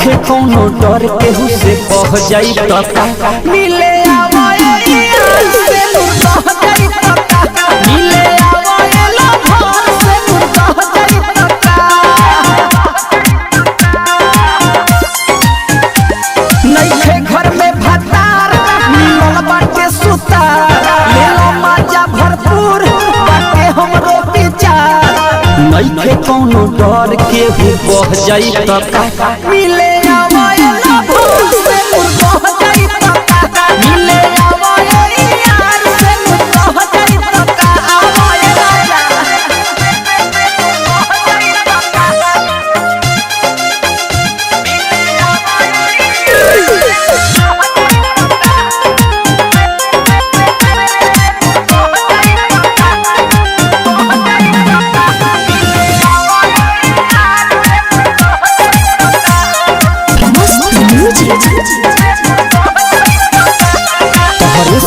नइखे कोनो डर केहू से कह जाई तका मिले आवे से कह जाई तका मिले आवे लो घर से कह जाई तका नइखे घर में भतार मिलल बाटे सुतार ले लो मजा भरपूर बाटे हमरो विचार नइखे कोनो डर केहू कह जाई तका मिले आवे लो घर से कह जाई तका मिले आवे यार से कह जाई तका आवे राजा कह जाई तका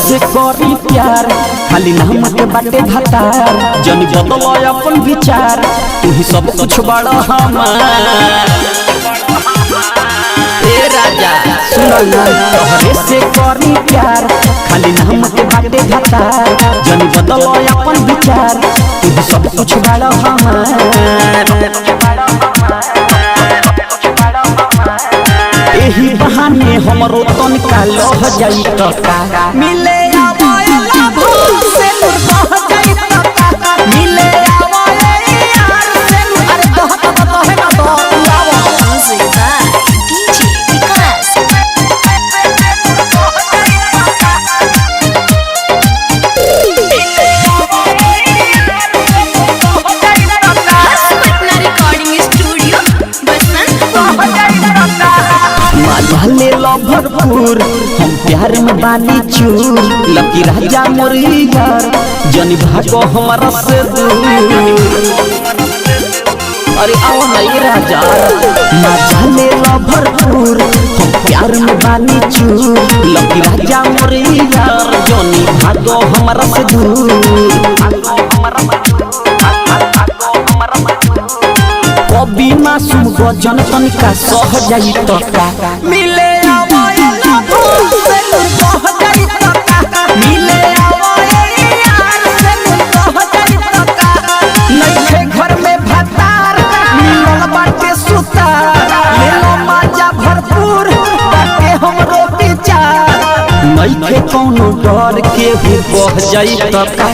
से करी प्यार खाली नाम के बाटे भतार जन बदलो अपन विचार तू ही सब कुछ बड़ा हमार ए राजा सुना तोहरे से करी प्यार खाली नाम के बाटे भतार जन बदलो अपन विचार तू ही सब कुछ बड़ा हमार एही बहाने हमरो तनका लह जाई तका मिले आवे ला घर से कह जाई तका मिले आवे यार से अरे तो है ना तो आवा Musica DJ Vikas Patna Recording Studio ले लो भरपूर हम प्यार में बानी चूर लकी राजा मोर यार जनी भागो हमारा से दूर अरे आओ नहीं राजा मजा ले लो भरपूर हम प्यार में बानी चूर लकी राजा मोर यार जनी भागो हमारा से दूर कभी मासूम गजन तनिका सह जाई तका मिले आवे ला घर से कह जाई तका मिले आवे यार से कह जाई तका नइखे घर में भतार मिलल बाटे सुतार ले लो मजा भरपूर बाटे हमरो विचार नइखे कोनो डर केहू कह जाई तका